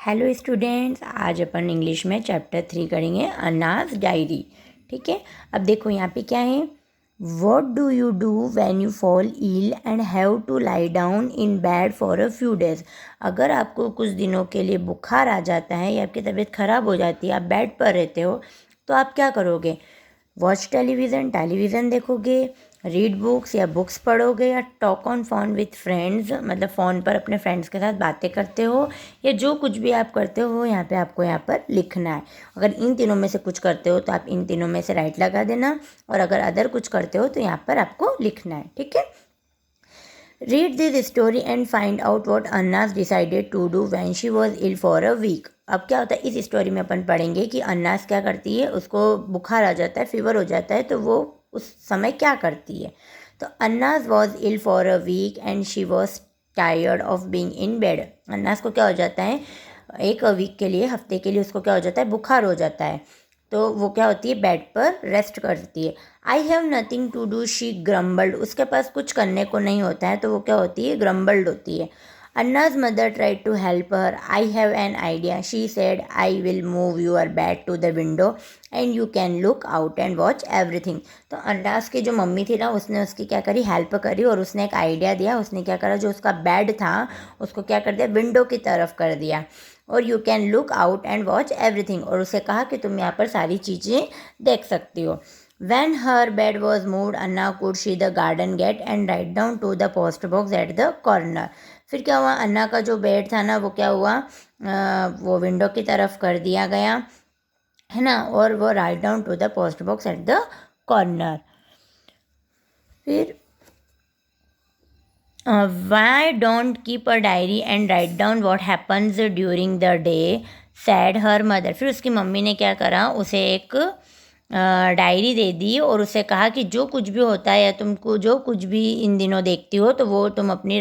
Hello students, आज अपन English में chapter 3 करेंगे अन्नाज डायरी। ठीक है। अब देखो यहाँ पे क्या है। What do you do when you fall ill and have to lie down in bed for a few days. अगर आपको कुछ दिनों के लिए बुखार आ जाता है या आपकी तबीयत ख़राब हो जाती है, आप बेड पर रहते हो, तो आप क्या करोगे? वॉच टेलीविज़न, टेलीविज़न देखोगे, रीड बुक्स या बुक्स पढ़ोगे, या talk on phone with friends, मतलब फ़ोन पर अपने फ्रेंड्स के साथ बातें करते हो, या जो कुछ भी आप करते हो वो यहाँ पे आपको यहाँ पर लिखना है। अगर इन तीनों में से कुछ करते हो तो आप इन तीनों में से राइट लगा देना, और अगर अदर कुछ करते हो तो यहाँ पर आपको लिखना है। ठीक है। Read this story and find out what Annas decided to do when she was ill for a week. अब क्या होता है, इस स्टोरी में अपन पढ़ेंगे कि अन्नास क्या करती है। उसको बुखार आ जाता है, फीवर हो जाता है, तो वो उस समय क्या करती है। तो Annas was ill for a week and she was tired of being in bed. Annas को क्या हो जाता है, एक वीक के लिए, हफ्ते के लिए उसको क्या हो जाता है, बुखार हो जाता है। तो वो क्या होती है, बेड पर रेस्ट करती है। I have nothing to do, she grumbled. उसके पास कुछ करने को नहीं होता है, तो वो क्या होती है, ग्रम्बल्ड होती है। अन्ना's mother tried to help her. I have an idea. She said, I will move your bed to the window and you can look out and watch everything. तो अन्नास की जो मम्मी थी ना, उसने उसकी क्या करी, हेल्प करी, और उसने एक आइडिया दिया। उसने क्या करा, जो उसका बेड था उसको क्या कर दिया, विंडो की तरफ कर दिया, और you can look out and watch everything, और उसे कहा कि तुम यहाँ पर सारी चीज़ें देख सकती हो। When her bed was moved, Anna could see the garden gate and write down to the post box at the corner. फिर क्या हुआ, अन्ना का जो बेड था ना, वो क्या हुआ, वो विंडो की तरफ कर दिया गया है ना, और वो write down to the post box at the corner. फिर why don't keep a diary and write down what happens during the day, said her mother. फिर उसकी मम्मी ने क्या करा, उसे एक डायरी दे दी और उसे कहा कि जो कुछ भी होता है या तुमको जो कुछ भी इन दिनों देखती हो, तो वो तुम अपनी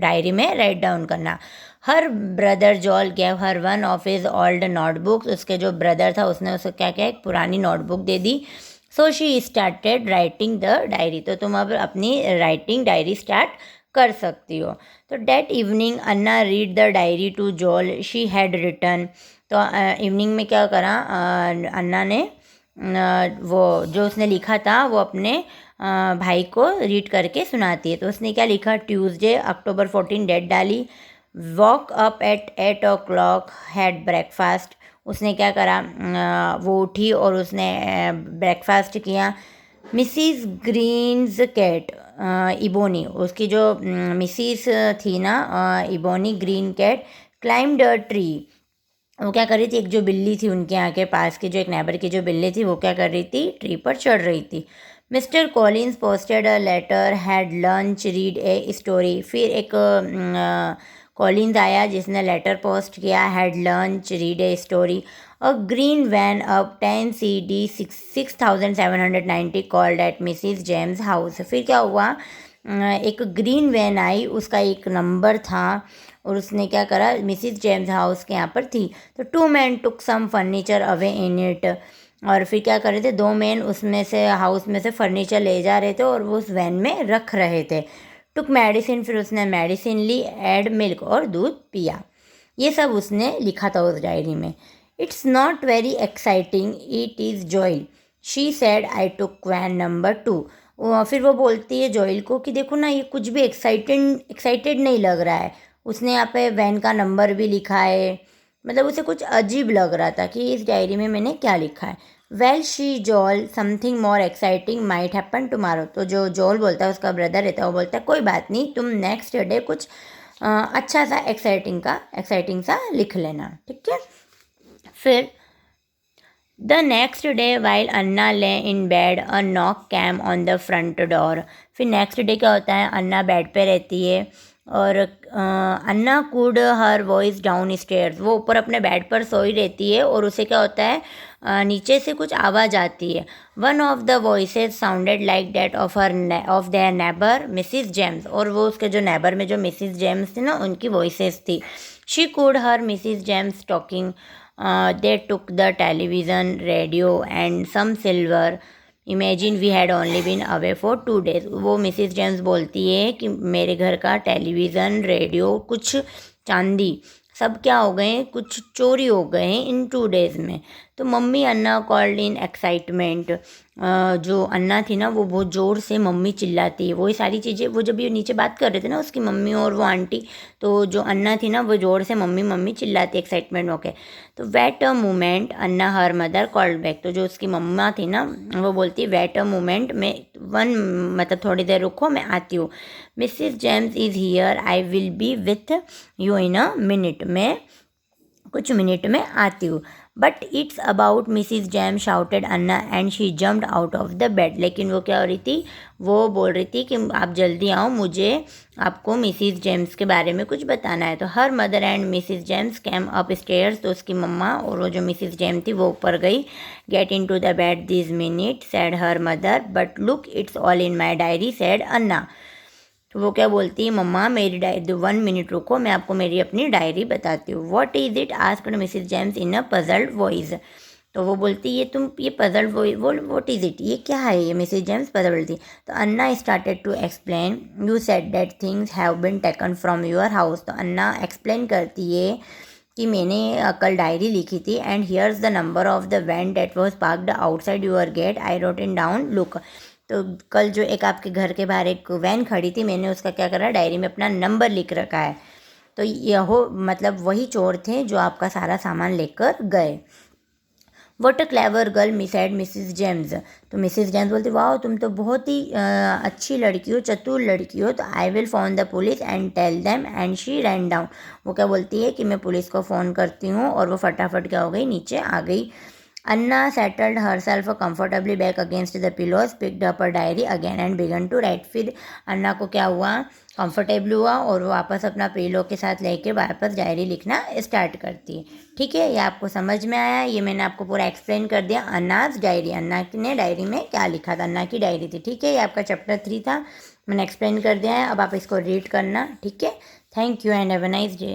डायरी में राइट डाउन करना। Her brother जॉल gave her one of his old notebooks. उसके जो ब्रदर था उसने उसे क्या किया, एक पुरानी notebook they the. So she started writing the diary. तो तुम अब अपनी राइटिंग डायरी स्टार्ट कर सकती हो। तो that evening Anna read the diary to Joel she had written. तो इवनिंग में क्या करा, अन्ना ने वो जो उसने लिखा था वो अपने भाई को रीड करके सुनाती है। तो उसने क्या लिखा, ट्यूसडे October 14 डेट डाली। Walk up at 8 o'clock, had breakfast. उसने क्या करा, वो उठी और उसने ब्रेकफास्ट किया। मिसिस ग्रीन्स कैट, इबोनी, उसकी जो मिसिस थी ना, ebony green cat, climbed a tree. वो क्या कर रही थी, एक जो बिल्ली थी उनके यहाँ के पास की, जो एक नेबर की जो बिल्ली थी, वो क्या कर रही थी, ट्री पर चढ़ रही थी। Mr Collins posted a letter, had lunch, read a story. फिर एक कॉलिन्स आया जिसने लेटर पोस्ट किया, had lunch, read a story. A green van up 10 CD 6790 called at Mrs James house. फिर क्या हुआ, एक ग्रीन वैन आई, उसका एक नंबर था, और उसने क्या करा, मिसिस जेम्स हाउस के यहाँ पर थी। तो 2 men took some furniture away in it. और फिर क्या कर रहे थे, 2 men उसमें से, हाउस में से फर्नीचर ले जा रहे थे और वो उस वैन में रख रहे थे। टुक मेडिसिन, फिर उसने मेडिसिन ली। एड मिल्क, और दूध पिया। ये सब उसने लिखा था उस डायरी में। It's not very exciting, it is Joel, she said, I took van number 2। फिर वो बोलती है जॉयल को कि देखो ना, ये कुछ भी एक्साइटेड नहीं लग रहा है। उसने यहाँ पे वैन का नंबर भी लिखा है, मतलब उसे कुछ अजीब लग रहा था कि इस डायरी में मैंने क्या लिखा है। Well she जॉल, something more exciting might happen tomorrow. तो जो जॉल बोलता है, उसका ब्रदर रहता है, वो बोलता है कोई बात नहीं, तुम नेक्स्ट डे कुछ अच्छा सा एक्साइटिंग सा लिख लेना। ठीक है। फिर the next day while Anna lay in bed, a knock came on the front door. फिर नेक्स्ट डे क्या होता है, अन्ना बेड पे रहती है और Anna could hear voice downstairs. वो ऊपर अपने बेड पर सोई रहती है और उसे क्या होता है, नीचे से कुछ आवाज़ आती है। One of the voices sounded like that of their neighbour Mrs James. और वो उसके जो नेबर में जो मिसिस जेम्स थी ना, उनकी वॉइसेस थी। She could her Mrs James talking. They took the television, radio and some silver. Imagine we had only been away for 2 days. वो मिसिस जेम्स बोलती है कि मेरे घर का टेलीविज़न, रेडियो, कुछ चांदी, सब क्या हो गए, कुछ चोरी हो गए इन 2 डेज़ में। तो mummy Anna called in excitement. जो अन्ना थी ना वो बहुत ज़ोर से मम्मी चिल्लाती है, वही सारी चीज़ें वो जब ये नीचे बात कर रहे थे ना उसकी मम्मी और वो आंटी, तो जो अन्ना थी ना वो ज़ोर से मम्मी मम्मी चिल्लाती एक्साइटमेंट होके। तो wait a moment Anna her mother called back. तो जो उसकी मम्मा थी ना वो बोलती है वेट अ मोमेंट, मैं मतलब थोड़ी देर रुको मैं आती हूँ। Mrs James is here, I will be with you in a minute. मैं कुछ मिनट में आती हूँ। But it's about Mrs jam shouted Anna and she jumped out of the bed. लेकिन वो क्या हो रही थी, वो बोल रही थी कि आप जल्दी आओ, मुझे आपको मिसिज जेम्स के बारे में कुछ बताना है। तो her mother and Mrs James cam up stairs. तो उसकी मम्मा और वो जो मिसिज जेम थी वो ऊपर गई। Get into the bed this minute said her mother, but look it's all in my diary said Anna. तो वो क्या बोलती है, मम्मा मेरी डायरी 1 मिनट रुको, मैं आपको मेरी अपनी डायरी बताती हूँ। What is it asked Mrs James in a puzzled voice. तो वो बोलती ये तुम ये पजल्ड वॉइस वो व्हाट इज़ इट, ये क्या है, ये मिसिज जेम्स पजल्ड थी। तो Anna started to explain, you said that things have been taken from your house. तो अन्ना एक्सप्लेन करती है कि मैंने कल डायरी लिखी थी, and here's the number of the van that was parked outside your gate, I wrote in down look. तो कल जो एक आपके घर के बाहर एक वैन खड़ी थी, मैंने उसका क्या करा, डायरी में अपना नंबर लिख रखा है। तो यह मतलब वही चोर थे जो आपका सारा सामान लेकर गए। What a clever girl said Mrs James. तो मिसिज जेम्स बोलती वाह तुम तो बहुत ही अच्छी लड़की हो, चतुर लड़की हो। तो I will phone the police and tell them, and she ran down. वो क्या बोलती है कि मैं पुलिस को फ़ोन करती हूँ, और वो फटाफट क्या हो गई, नीचे आ गई। Anna settled herself comfortably back against the pillows, picked up her diary again and began to write। फिर अन्ना को क्या हुआ, कंफर्टेबल हुआ और वो वापस अपना पिलो के साथ लेके वापस डायरी लिखना स्टार्ट करती है। ठीक है, ये आपको समझ में आया, ये मैंने आपको पूरा एक्सप्लेन कर दिया। अन्नाज डायरी, अन्ना ने डायरी में क्या लिखा था, अन्ना की डायरी थी। ठीक है, ये आपका चैप्टर 3 था, मैंने एक्सप्लेन कर दिया है। अब आप इसको रीड करना। ठीक है, thank you and have a nice day.